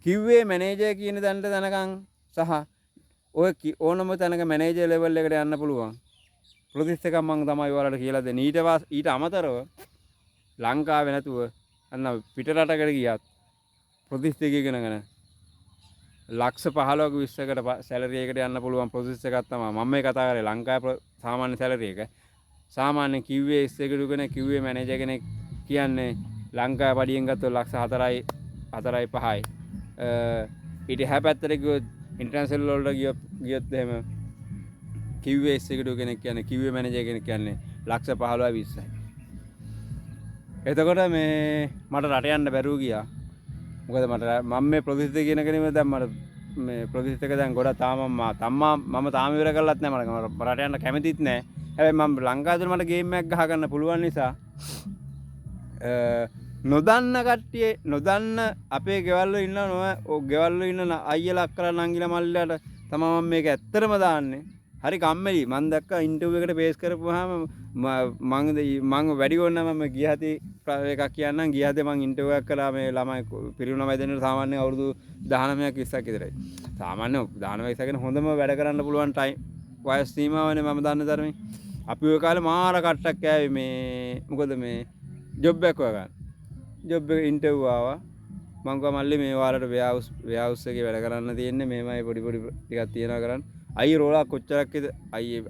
කිව්වේ මැනේජර් කියන තැනට දැනගන් සහ ඔය ඕනම තැනක මැනේජර් ලෙවල් එකට යන්න පුළුවන්. ප්‍රොසෙස් එකක් මම තමයි ඔයාලට කියලා දෙන්නේ. ඊට අමතරව ලංකාවේ නැතුව අන්න පිටරටකට ගියත් ප්‍රොසෙස් එක ඉගෙනගෙන ලක්ෂ 15ක 20කට සැලරි එකට යන්න පුළුවන් ප්‍රොසෙස් එකක් තමයි මම මේ කතා කරේ. ලංකාවේ සාමාන්‍ය සැලරි එක සාමාන්‍ය කිව්වේ එක්සිකියුටිව් කෙනෙක් කිව්වේ මැනේජර් කෙනෙක් කියන්නේ ලංකාවේ පඩියෙන් ගත්තොත් ලක්ෂ 4යි 5යි. ඊට එහා පැත්තට ගියොත් ඉන්ටර්නැෂනල් වලට ගියොත් එහෙම කිව්වේ එක්සිකියුටිව් කෙනෙක් කියන්නේ කිව්වේ මැනේජර් කෙනෙක් කියන්නේ ලක්ෂ 15යි 20යි. එතකොට මේ මට රට යන්න බැරුව ගියා. මොකද මම මේ ප්‍රොසෙස් එක කියන කෙනෙක් දැන් මට මේ ප්‍රොසෙස් එක දැන් ගොඩක් මම තාම ඉවර කරලත් නැහැ. මට රට යන්න කැමතිත් නැහැ. හැබැයි මම ලංකාවේ මට ගේම් එකක් ගහ ගන්න පුළුවන් නිසා නොදන්න අපේ ගෙවල් වල ඉන්නවා ගෙවල් වල ඉන්න අයියලා අක්කලා නංගිලා මල්ලිලාට තමයි මම මේක ඇත්තටම දාන්නේ. හරි කම්මැලි. මම දැක්කා ඉන්ටර්විව් එකට පේස් කරපුවාම මම වැඩි ගොන්න මම ගියහති එකක් කියන්නම්. ගියහතේ මම ඉන්ටර්විව් එකක් කළා මේ ළමයි පිරිණු ළමයි දෙන්නෙකුට සාමාන්‍ය අවුරුදු 19ක් 20ක් විතරයි. සාමාන්‍ය 19 20 කියන හොඳම වැඩ කරන්න පුළුවන් ටයිම් වයස් සීමාවනේ මම දන්න තරමේ. අපි ඔය කාලේ මාර කට්ටක් කෑවේ මේ මොකද මේ ජොබ් එකක් හොයාගන්න. ජොබ් එක ඉන්ටර්විව් ආවා. මම කිව්වා මල්ලි මේ වාරට වෙයාවුස් එකේ වැඩ කරන්න තියෙන්නේ මේමයි පොඩි ටිකක් තියනවා කරන්න. අයිය රෝලා කොච්චරක්ද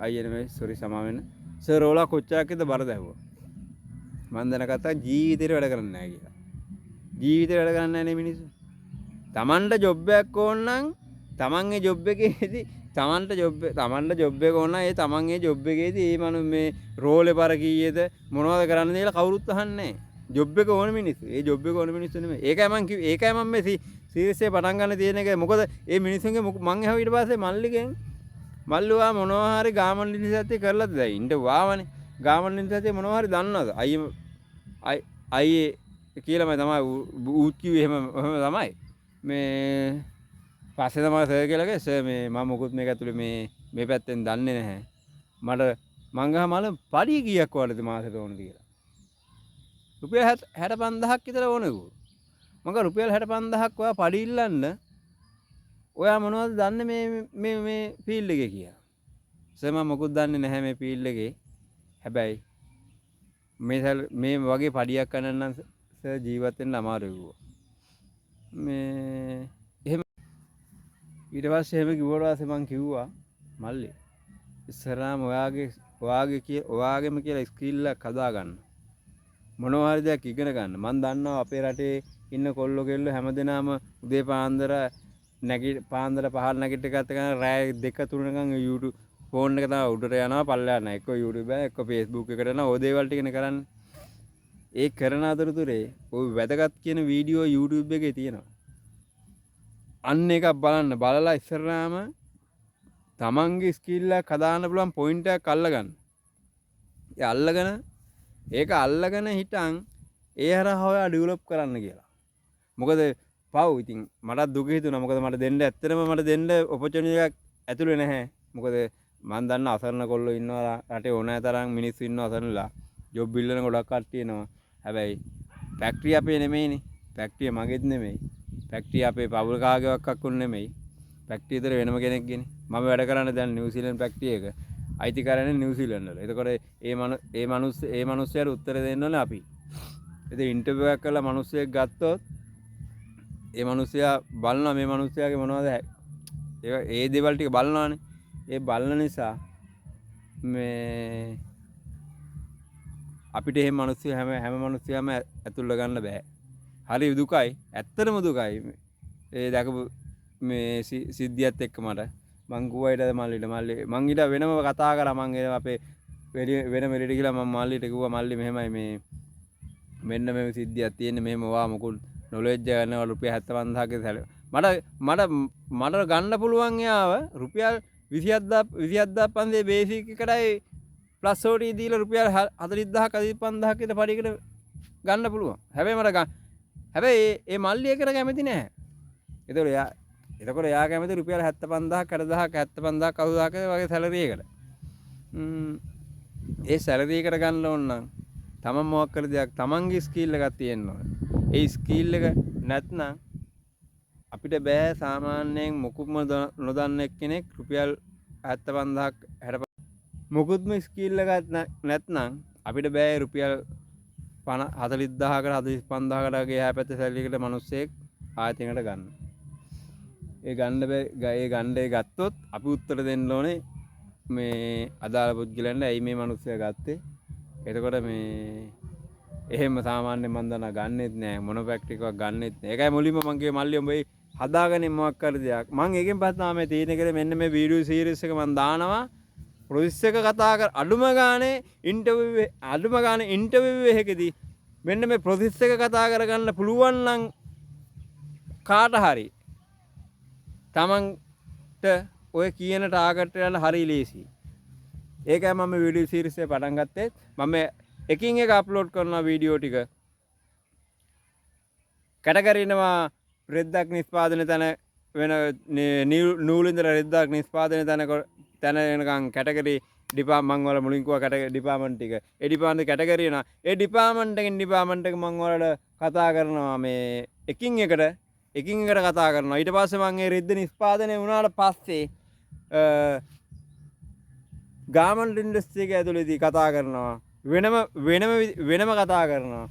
අයිය නෙමෙයි සෝරි සමා වෙන්න. සර් රෝලා කොච්චරක්ද බර දැහුවා. මම දැනගත්තා ජීවිතේට වැඩ කරන්නේ නැහැ කියලා. ජීවිතේ වැඩ කරන්නේ නැහැ නේ මිනිස්සු. Tamanට ජොබ් එකක් ඕන නම් Tamanගේ ජොබ් එකේදී තමන්ට ජොබ් එක ඕන ඒ තමන්ගේ ජොබ් එකේදී ඒ මනු මේ රෝලේ බර කීයේද මොනවද කරන්න කියලා කවුරුත් අහන්නේ නැහැ. ජොබ් එක ඕන මිනිස්සු. ඒ ජොබ් එක ඕන මිනිස්සු නෙමෙයි. ඒකයි මම මේ සීරියස් එක පටන් ගන්න තියෙන එක. මොකද ඒ මිනිස්සුන්ගේ මං ඇහුවා ඊට පස්සේ මල්ලිගෙන් මල්ලුවා මොනවා හරි ගාමන් ලින්සත්ය කරලාද දැන් ඉන්න වාවනේ. ගාමන් ලින්සත්ය මොනවා හරි දන්නවද? අයියේ කියලාම තමයි ඌත් කිව්වේ එහෙම තමයි. මේ පස්සේ තමයි සර් කියලාගේ සර් මේ මම මොකුත් මේක ඇතුලේ මේ පැත්තෙන් දන්නේ නැහැ. මට මං ගහ මල පඩිය කීයක් වලද මාසෙට ඕනද කියලා. රුපියල් 65000ක් විතර ඕනේ ඌ. මං ගහ රුපියල් 65000ක් ඔයා පඩි ඉල්ලන්න ඔයා මොනවද දන්නේ මේ ෆීල්ඩ් එකේ කියලා. සර් මම මොකුත් දන්නේ නැහැ මේ ෆීල්ඩ් එකේ. හැබැයි මේ වගේ පඩියක් ගන්න නම් සර් ජීවත් වෙන්න අමාරුයි ඌ. මේ එහෙම ඊට පස්සේ එහෙම කිව්වට පස්සේ මං කිව්වා මල්ලි ඉස්සරහාම ඔයාගේම කියලා ස්කිල් එකක් හදාගන්න. මොනවා හරි දෙයක් ඉගෙන ගන්න. මං දන්නවා අපේ රටේ ඉන්න කොල්ලෝ කෙල්ලෝ හැමදෙනාම උදේ පාන්දර පහල් නැගිටගත්ත ගමන් රෑ 2 3 YouTube ෆෝන් එක තමයි උඩට යනවා පල්ලෙහාට නෑ. එක්ක YouTube එක එක්ක Facebook එකට යනවා. ඔය දේවල් ටිකනේ කරන්නේ. ඒ කරන අතරතුරේ ওই වැදගත් කියන වීඩියෝ YouTube එකේ තියෙනවා. අන්න එකක් බලලා ඉස්සරහාම තමන්ගේ ස්කිල් එකක් හදාන්න පුළුවන් පොයින්ට් එකක් අල්ලගන්න. ඒක අල්ලගෙන හිටන් ඒ හරහා ඔයා ඩෙවලොප් කරන්න කියලා. මොකද පව් ඉතින් මටත් දුක හිතුණා. මොකද මට දෙන්න ඔපචුනිටි එකක් ඇතුලේ නැහැ. මොකද මම දන්න අසරණ කොල්ලෝ ඉන්නවා රටේ ඕනෑ තරම් මිනිස්සු ඉන්නවා අසරණලා. ජොබ් ඉල්ලන ගොඩක් කට්ටිය එනවා. හැබැයි ෆැක්ටරි අපේ නෙමෙයිනේ. ෆැක්ටරිය මගේත් නෙමෙයි. ෆැක්ටරිය අපේ පවුල් කාගේවත් අක්කුන් නෙමෙයි. ෆැක්ටරිය විතර වෙනම කෙනෙක්ගේනේ. මම වැඩ කරන්නේ දැන් නිව්සීලන්ත ෆැක්ටරි එක. අයිති කරන්නේ නිව්සීලන්ත වල. එතකොට ඒ මිනිස්සයාට උත්තර දෙන්න ඕනේ අපි. ඉතින් ඉන්ටර්විව් එකක් කරලා මිනිස්සෙක් ගත්තොත් ඒ මිනිස්සයා බලනවා මේ මිනිස්සයාගේ මොනවද ඒ දේවල් ටික බලනවානේ. ඒ බලන නිසා මේ අපිට එහෙම මිනිස්සු හැම මිනිස්සයම ඇතුල්ල ගන්න බෑ. හරි දුකයි. ඇත්තටම දුකයි. ඒ දැකපු මේ සිද්ධියත් එක්ක මට මං කිව්වා ඊට මල්ලිට මං ඊට වෙනම කතා කරා. මං අපේ වෙන මෙලිට ගිහලා මම මල්ලිට කිව්වා මල්ලි මෙහෙමයි මේ මෙන්න මේ සිද්ධියක් තියෙන්නේ මෙහෙම වා මොකුත් නොලෙජ් ගන්නවා රුපියල් 75000 ගේ මට ගන්න පුළුවන් යාව රුපියල් 27500 බේසික් එකටයි ප්ලස් OT දීලා රුපියල් 40000ක 45000ක විතර පඩියකට ගන්න පුළුවන්. හැබැයි ඒ මල්ලි එකට කැමති නැහැ. එතකොට එයා කැමති රුපියල් 75000ක් 60000ක් 75000ක් 80000ක වගේ සැලරි එකට. ඒ සැලරි එකට ගන්න ඕන නම් තමන් මොකක් කර දෙයක් තමන්ගේ ස්කිල් එකක් තියෙන්න ඕන. ඒ ස්කිල් එක නැත්නම් අපිට බෑ සාමාන්‍යයෙන් මොකුත්ම නොදන්න කෙනෙක් රුපියල් 75000ක් මොකුත්ම ස්කිල් එකක් නැත්නම් අපිට බෑ රුපියල් 40000කට 45000කට වගේ එහා පැත්තේ සැලරි එකට මිනිස්සෙක් ආයතනයකට ගන්න. ඒ ගන්න ගත්තොත් අපි උත්තර දෙන්න ඕනේ මේ අදාළ පුද්ගලයන්ට ඇයි මේ මිනිස්සයා ගත්තේ. එතකොට මේ එහෙම සාමාන්‍යයෙන් මන් දන්නා ගන්නෙත් නෑ මොන ප්‍රැක්ටිකක් ගන්නෙත් නෑ. ඒකයි මුලින්ම මං කිව්වේ මල්ලි උඹ හදාගන්නේ මොකක් කර දෙයක්. මං ඒකෙන් පස්සේ තමයි තීරණය කරේ මෙන්න මේ වීඩියෝ සීරීස් එක මං දානවා. ප්‍රොසෙස් එක කතා කර අඩුම ගානේ ඉන්ටර්විව් එකකදී මෙන්න මේ ප්‍රොසෙස් එක කතා කරගන්න පුළුවන් නම් කාට හරි තමන්ට ඔය කියන ටාගට් යන හරි ලේසි. ඒකයි මම වීඩියෝ සීරීස් එක පටන් ගත්තේ. මම එකින් එක අප්ලෝඩ් කරනවා වීඩියෝ ටික. කැටගරිනවා රෙද්දක් නිෂ්පාදනය තැන වෙන නූලින්දර රෙද්දක් නිෂ්පාදනය තැන වෙනකන් කැටගරි ඩිපාර්ට්මන්ට් වල මුලින් කිව්වා කැටගරි ඩිපාර්ට්මන්ට් ටික. ඒ ඩිපාර්ට්මන්ට් කැටගරි වෙනවා. ඒ ඩිපාර්ට්මන්ට් එකෙන් ඩිපාර්ට්මන්ට් එක මම වලට කතා කරනවා මේ එකින් එකට කතා කරනවා. ඊට පස්සේ මම ඒ රෙද්ද නිෂ්පාදනය වුණාට පස්සේ ගාමන්ට් ඉන්ඩස්ට්‍රි එක ඇතුළේදී කතා කරනවා. වෙනම කතා කරනවා.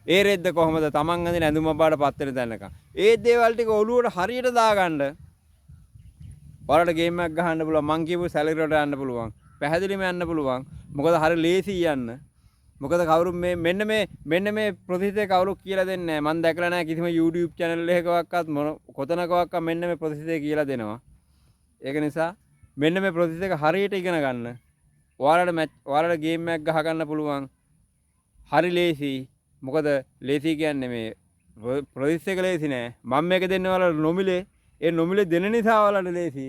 ඒ රෙද්ද කොහොමද තමන් අඳින ඇඳුම බාට පත් වෙන තැනක. ඒ දේවල් ටික ඔළුවට හරියට දාගන්න ඔයාලට ගේම් එකක් ගහන්න පුළුවන්. මං කියපු සැලරි වලට යන්න පුළුවන්. පැහැදිලිම යන්න පුළුවන්. මොකද හරිය ලේසි යන්න. මොකද කවුරු මෙන්න මේ ප්‍රොසෙස් එක කවුරු කියලා දෙන්නේ නැහැ. මම දැකලා නැහැ කිසිම YouTube channel එකකවත් කොතනකවත් මෙන්න මේ ප්‍රොසෙස් එක කියලා දෙනවා. ඒක නිසා මෙන්න මේ ප්‍රොසෙස් එක හරියට ඉගෙන ගන්න. ඔයාලට ගේම් එකක් ගහ ගන්න පුළුවන්. හරි ලේසි. මොකද ලේසි කියන්නේ මේ ප්‍රොසෙස් එක ලේසි නෑ. මම මේක දෙන්නේ ඔයාලට නොමිලේ. ඒ නොමිලේ දෙන නිසා ඔයාලට ලේසි.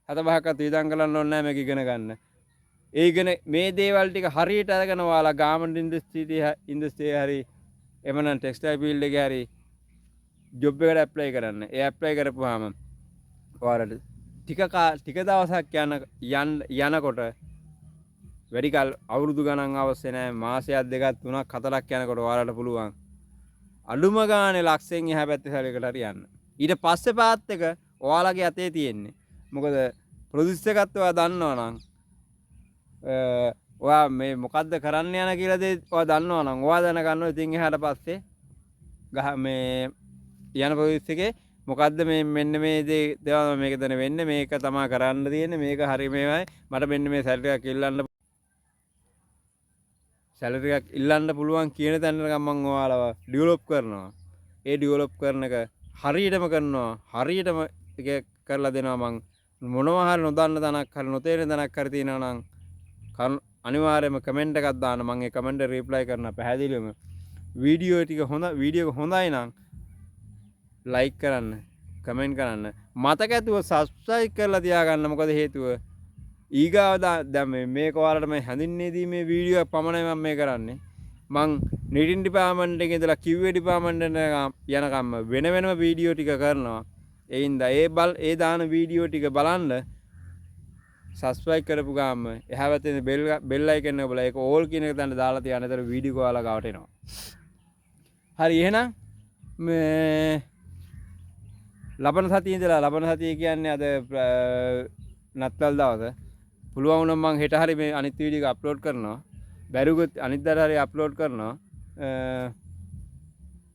7-5ක්වත් වියදම් කරන්න ඕනේ නෑ මේක ඉගෙන ගන්න. ඒ ඉගෙන මේ දේවල් ටික හරියට අරගෙන ඔයාලා ගාමන්ට් ඉන්ඩස්ට්‍රි හරි එමනම් ටෙක්ස්ටයිල් ෆීල්ඩ් එකේ හරි ජොබ් එකට ඇප්ලයි කරන්න. ඒ ඇප්ලයි කරපුවාම ඔයාලට ටික දවසක් යනකොට වැඩි කල අවුරුදු ගණන් අවශ්‍ය නැහැ. මාසයක් දෙකක් තුනක් හතරක් යනකොට ඔයාලට පුළුවන් අඩුම ගානේ ලක්ෂයෙන් එහා පැත්තේ සැලයකට හරි යන්න. ඊට පස්සේ පාත් එක ඔයාලගේ අතේ තියෙන්නේ. මොකද ප්‍රොසෙස් එකත් ඔයා දන්නවා නම් ඔයා මේ මොකද්ද කරන්න යන කියලා දේ ඔයා දන්නවා නම් ඔයා දැනගන්නවා. ඉතින් එහාට පස්සේ මේ යන ප්‍රොසෙස් එකේ මොකද්ද මේ මෙන්න මේ දේවල් මේක දැන වෙන්නේ මේක තමයි කරන්න තියෙන්නේ මේක හරි මේවයි මට මෙන්න මේ සැලරි එකක් ඉල්ලන්න පුළුවන් කියන තැනට මම ඔයාලව ඩෙවලොප් කරනවා. ඒ ඩෙවලොප් කරන එක හරියටම කරනවා. හරියටම ඒක කරලා දෙනවා. මම මොනවා හරි නොදන්න තැනක් හරි නොතේරෙන තැනක් හරි තියෙනවා නම් අනිවාර්යයෙන්ම කමෙන්ට් එකක් දාන්න. මම ඒ කමෙන්ට් එක රිප්ලයි කරනවා පැහැදිලිවම. වීඩියෝ එක හොඳයි නම් ලයික් කරන්න, කමෙන්ට් කරන්න. මතක ඇතුව සබ්ස්ක්‍රයිබ් කරලා තියාගන්න. මොකද හේතුව ඊගාව දැන් මේක ඔයාලට මේ හැඳින්වීමේ මේ වීඩියෝ පමණයි මම මේ කරන්නේ. මං නිටින් ඩිපාර්ට්මන්ට් එකේ ඉඳලා QA ඩිපාර්ට්මන්ට් එකට යනකම් වෙනම වීඩියෝ ටික කරනවා. ඒ හින්දා ඒ දාන වීඩියෝ ටික බලන්න සබ්ස්ක්‍රයිබ් කරපු ගාම එහා පැත්තේ බෙල් අයිකන් එක බලලා ඒක ඕල් කියන එක දැන් දාලා තියන. ඒතර වීඩියෝ ඔයාලා ගාවට එනවා. හරි එහෙනම් මේ ලබන සතියේ ඉඳලා ලබන සතිය කියන්නේ අද නත්තල් දවස. පුළුවන් වුණොත් මම හෙට හරි මේ අනිත් වීඩියෝ එක අප්ලෝඩ් කරනවා. බැරිගොත් අනිත් දවස් හරි අප්ලෝඩ් කරනවා.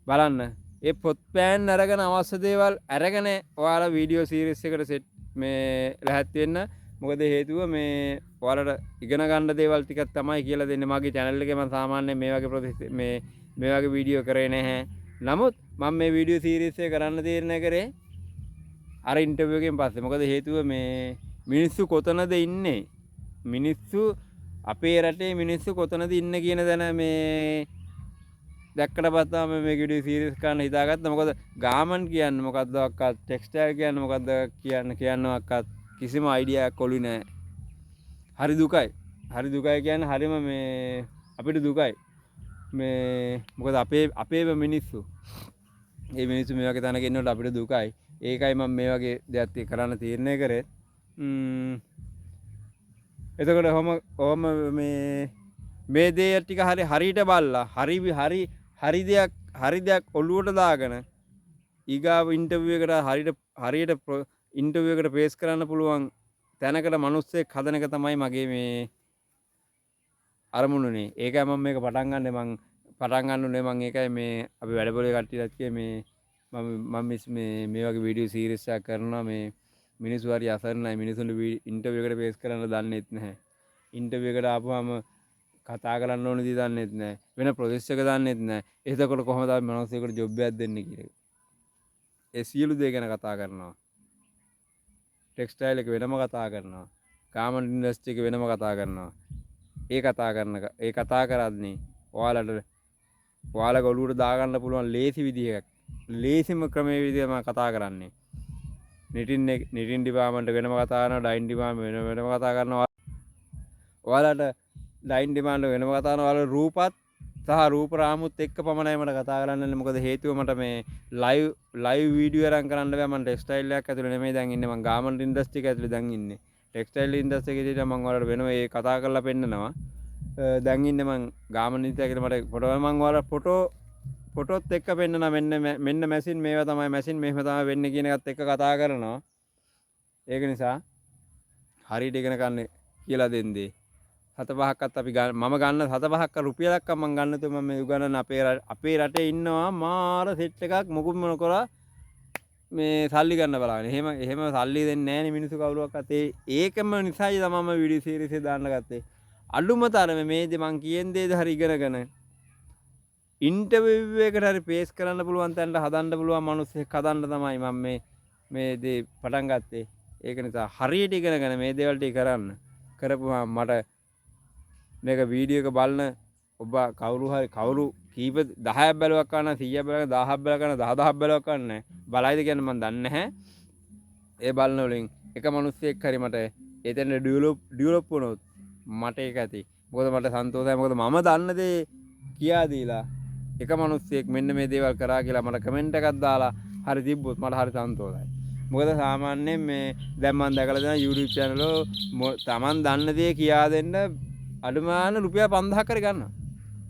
බලන්න ඒ පොත් පෑන් අරගෙන අවශ්‍ය දේවල් අරගෙන ඔයාලා වීඩියෝ සීරීස් එකට සෙට් මේ ලැහැත් වෙන්න. මොකද හේතුව මේ ඔයාලට ඉගෙන ගන්න දේවල් ටිකක් තමයි කියලා දෙන්නේ. මගේ channel එකේ මම සාමාන්‍යයෙන් මේ වගේ මේ වගේ වීඩියෝ කරේ නැහැ. නමුත් මම මේ වීඩියෝ සීරීස් එක කරන්න තීරණය කරේ අර ඉන්ටර්වියු එකෙන් පස්සේ. මොකද හේතුව මේ මිනිස්සු කොතනද ඉන්නේ? මිනිස්සු අපේ රටේ මිනිස්සු කොතනද ඉන්නේ කියන දන මේ දැක්කට පස්සේ මම මේ වීඩියෝ සීරීස් කරන්න හිතාගත්තා. මොකද ගාමන් කියන්නේ මොකද්ද අක්කත්, ටෙක්ස්ටයිල් කියන්නේ මොකද්ද කියන්නවත් කිසිම අයිඩියා එකක් ඔළුවේ නැහැ. හරි දුකයි. හරි දුකයි කියන්නේ හරිම මේ අපිට දුකයි. මේ මොකද අපේම මිනිස්සු මේ මිනිස්සු මේ වගේ තැනක ඉන්නකොට අපිට දුකයි. ඒකයි මම මේ වගේ දෙයක් කරන්න තීරණය කරේ. එතකොට ඔහම මේ දේ ටික හරියට බලලා හරි දෙයක් ඔළුවට දාගෙන ඊගාව ඉන්ටර්වියු එකට හරියට ඉන්ටර්වියු එකට ෆේස් කරන්න පුළුවන් තැනකට මිනිස්සෙක් හදන එක තමයි මගේ මේ අරමුණුනේ. ඒකයි මම මේක පටන් ගන්නුනේ. මම ඒකයි මේ අපි වැඩපොලේ කට්ටියත් කියේ මම මේ වගේ වීඩියෝ සීරීස් එකක් කරනවා. මේ මිනිස්සු හරි අසරණයි. මිනිස්සුන්ට ඉන්ටර්වියු එකට ෆේස් කරන්න දන්නෙත් නැහැ. ඉන්ටර්වියු එකට ආපුවාම කතා කරන්න ඕන දේ දන්නෙත් නැහැ. වෙන ප්‍රොසෙස් එක දන්නෙත් නැහැ. එතකොට කොහොමද අපි මිනිස්සුන්ට ජොබ් එකක් දෙන්නේ කියලා. ඒ සියලු දේ ගැන කතා කරනවා. ටෙක්ස්ටයිල් එක වෙනම කතා කරනවා. ගාමන්ට් ඉන්ඩස්ට්‍රි එක වෙනම කතා කරනවා. ඒ කතා කරන්නේ ඔයාලගේ ඔළුවට දාගන්න පුළුවන් ලේසි විදිහක්. ලේසිම ක්‍රමයේ විදිහම කතා කරන්නේ. නිටින් ඩිපාර්ට්මන්ට් වෙනම කතා කරනවා. ඩයින් ඩිපාර්ට්මන්ට් වෙනම කතා කරනවා. ඔයාලට ඩයින් ඩිපාර්ට්මන්ට් වෙනම කතා කරනවා. ඔයාලා රූපත් සහ රූප රාමුත් එක්ක පමණයි මට කතා කරන්න. මොකද හේතුව මට මේ ලයිව් වීඩියෝ අරන් කරන්න බෑ. මම ටෙක්ස්ටයිල් එකක් ඇතුලේ නෙමෙයි දැන් ඉන්නේ. මම ගාමන්ට් ඉන්ඩස්ට්‍රි එක ඇතුලේ දැන් ඉන්නේ. ටෙක්ස්ටයිල් ඉන්ඩස්ට්‍රි එකේ ඉඳලා මම ඔයාලට වෙනම ඒ කතා කරලා පෙන්නනවා. දැන් ඉන්නේ මම ගාමන්ට් ඉන්ඩස්ට්‍රි එකේ මට ෆොටෝ මම ඔයාලට ෆොටෝත් එක්ක පෙන්නනවා. මෙන්න මැෂින් මේවා තමයි මැෂින් මෙහෙම තමයි වෙන්නේ කියන එකත් එක්ක කතා කරනවා. ඒක නිසා හරියට ඉගෙන ගන්න කියලා දෙන්නේ. 7-5ක්වත් අපි මම ගන්න 7-5ක් රුපියලක් මම ගන්න තු මම උගන්නන අපේ රටේ ඉන්නවා මාර සෙට් එකක් මොකුත් මොන කරා මේ සල්ලි ගන්න බලාගෙන. එහෙම සල්ලි දෙන්නේ නැහැ නේ මිනිස්සු කවුරුවක්වත්. ඒකම නිසායි තමයි මම වීඩියෝ සීරීස් එක දාන්න ගත්තේ. අඩුම තරමේ මේ දේ මං කියන දේද හරි ඉගෙනගෙන ඉන්ටර්විව් එකට හරි පේස් කරන්න පුළුවන් තැනට හදන්න පුළුවන් මිනිස්සෙක් හදන්න තමයි මම මේ දේ පටන් ගත්තේ. ඒක නිසා හරියට ඉගෙනගෙන මේ දේවල් ටික කරන්න කරපුවාම මට මේක වීඩියෝ එක බලන ඔබ කවුරු කීප 10ක් බැලුවක් ගන්න 100ක් බැලුවක් 1000ක් බැලුවක් ගන්න 10000ක් බැලුවක් ගන්න බලයිද කියන්නේ මම දන්නේ නැහැ. ඒ බලන වලින් එක මිනිස්සෙක් හරි මට එතන ඩෙවලොප් වුණොත් මට ඒක ඇති. මොකද මට සන්තෝෂයි. මොකද මම දන්න දේ කියා දීලා එක මිනිස්සෙක් මෙන්න මේ දේවල් කරා කියලා මට කමෙන්ට් එකක් දාලා හරි තිබ්බොත් මට හරි සන්තෝෂයි. මොකද සාමාන්‍යයෙන් මේ දැන් මම දැකලා දෙන YouTube channel වල Taman දන්න දේ කියා දෙන්න අඩුමාන රුපියල් 5000ක් හරි ගන්නවා.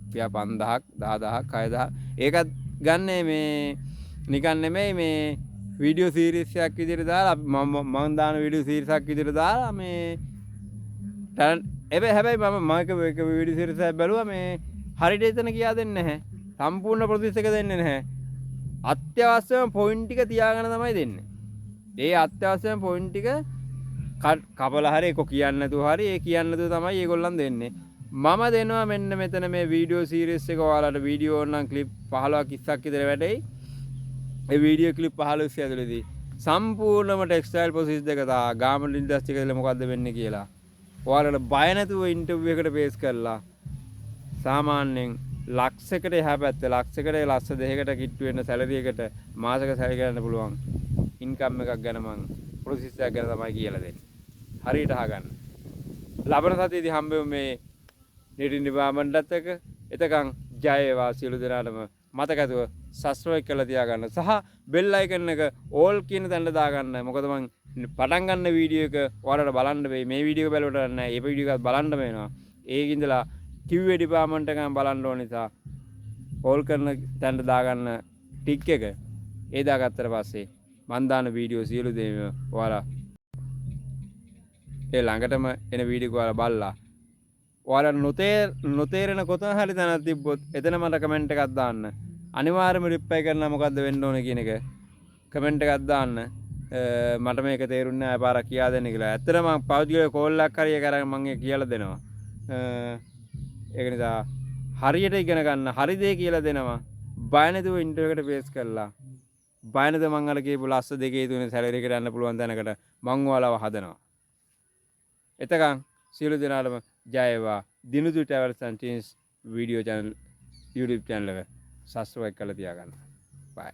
රුපියල් 5000ක් 10000ක් 6000 ඒකත් ගන්නේ මේ නිකන් නෙමෙයි මේ වීඩියෝ සීරීස් එකක් විදිහට දාලා මම දාන වීඩියෝ සීරීස් එකක් විදිහට දාලා මේ හැබැයි මම එක වීඩියෝ සීරීස් එකක් බැලුවා මේ හරියට එතන කියා දෙන්නේ නැහැ. සම්පූර්ණ ප්‍රොසෙස් එක දෙන්නේ නැහැ. අත්‍යවශ්‍යම පොයින්ට් ටික තියාගෙන තමයි දෙන්නේ. ඒ අත්‍යවශ්‍යම පොයින්ට් ටික කපලා හරි ඒක කියන්න නැතුව හරි ඒ කියන්න නැතුව තමයි ඒගොල්ලන් දෙන්නේ. මම දෙනවා මෙන්න මෙතන මේ වීඩියෝ සීරීස් එක ඔයාලට වීඩියෝ නම් ක්ලිප් 15ක් 20ක් විතර වැඩයි. ඒ වීඩියෝ ක්ලිප් 15 ඇතුළේදී සම්පූර්ණම ටෙක්ස්ටයිල් ප්‍රොසෙස් දෙක තා ගාමන්ට් ඉන්ඩස්ට්‍රි එකේ මොකද්ද වෙන්නේ කියලා ඔයාලට බය නැතුව ඉන්ටර්වියු එකට පේස් කරලා සාමාන්‍යයෙන් ලක්ෂයකට එහා පැත්තේ ලක්ෂයකට ලක්ෂ දෙකකට කිට්ටු වෙන සැලරි එකට මාසයක සැලරි ගන්න පුළුවන් ඉන්කම් එකක් ගැන මම ප්‍රොසෙස් එකක් ගැන තමයි කියලා දෙන්නේ. හරියට අහගන්න. ලබන සතියේදී හම්බෙමු මේ නිටින් ඩිපාර්ට්මන්ට්ත් එක්ක. එතකන් ජය වේවා සියලු දෙනාටම. මතකතුව සබ්ස්ක්‍රයිබ් කරලා තියාගන්න සහ බෙල් අයිකන් එක ඕල් කියන තැනට දාගන්න. මොකද මම පටන් ගන්න වීඩියෝ එක ඔයාලට බලන්න වෙයි. මේ වීඩියෝ එක බැලුවට නෑ. මේ වීඩියෝ එකත් බලන්න වෙනවා. ඒකින්දලා QA ඩිපාර්ට්මන්ට් එකෙන් බලන්න ඕන නිසා ඕල් කරන තැනට දාගන්න ටික් එක. ඒ දාගත්තට පස්සේ මන් දාන වීඩියෝ සියලු දේම ඔයාලා ඒ ළඟටම එන වීඩියෝ ඔයාලා බලලා ඔයාලා නොතේරෙන කොතන හරි තැනක් තිබ්බොත් එතන මට කමෙන්ට් එකක් දාන්න. අනිවාර්යයෙන්ම රිප්ලයි කරනවා මොකද්ද වෙන්න ඕනේ කියන එක කමෙන්ට් එකක් දාන්න. මට මේක තේරුන්නේ නැහැ පාරක් කියා දෙන්න කියලා. ඇත්තටම මම පෞද්ගලික කෝල් එකක් හරි කරගෙන මම ඒක කියලා දෙනවා. ඒක නිසා හරියට ඉගෙන ගන්න හරි දේ කියලා දෙනවා. බය නැතුව ඉන්ටර්විව් එකට ෆේස් කරලා බය නැතුව මං අර කියපු ලස්ස දෙකේ තුනේ සැලරි එකට යන්න පුළුවන් තැනකට මං ඔයාලව හදනවා. එතකන් සියලු දෙනාටම ජය වේවා. Dinuthu travels and teams video channel YouTube channel එක subscribe කරලා තියාගන්න. bye.